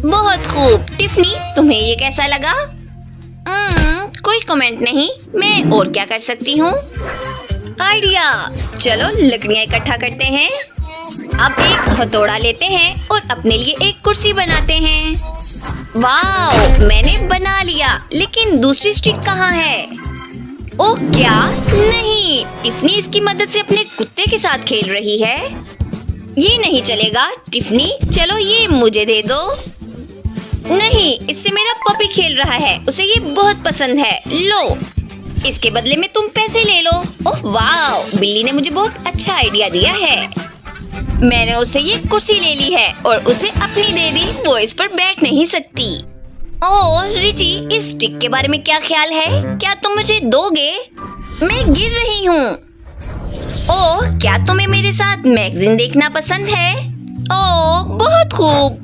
बहुत खूब। टिफनी, तुम्हें ये कैसा लगा? कोई कमेंट नहीं। मैं और क्या कर सकती हूँ? आइडिया। चलो लकड़ियाँ इकट्ठा करते हैं। अब एक हथौड़ा लेते हैं और अपने लिए एक कुर्सी बनाते हैं। वाओ, मैंने बना लिया, लेकिन दूसरी स्टिक कहाँ है? ओह क्या? नहीं, टिफनी इसकी मदद से अपने कुत्ते के साथ खेल रही है। ये नहीं चलेगा। टिफनी, चलो ये मुझे दे दो। नहीं, इससे मेरा पपी खेल रहा है, उसे ये बहुत पसंद है। लो, इसके बदले में तुम पैसे ले लो। ओह वाओ, बिल्ली ने मुझे बहुत अच्छा आइडिया दिया है। मैंने उसे ये कुर्सी ले ली है और उसे अपनी दे दी। वो इस पर बैठ नहीं सकती। ओह रिची, इस स्टिक के बारे में क्या ख्याल है? क्या तुम मुझे दोगे? मैं गिर रही हूँ। ओह, क्या तुम्हें मेरे साथ मैगजीन देखना पसंद है? ओह बहुत खूब।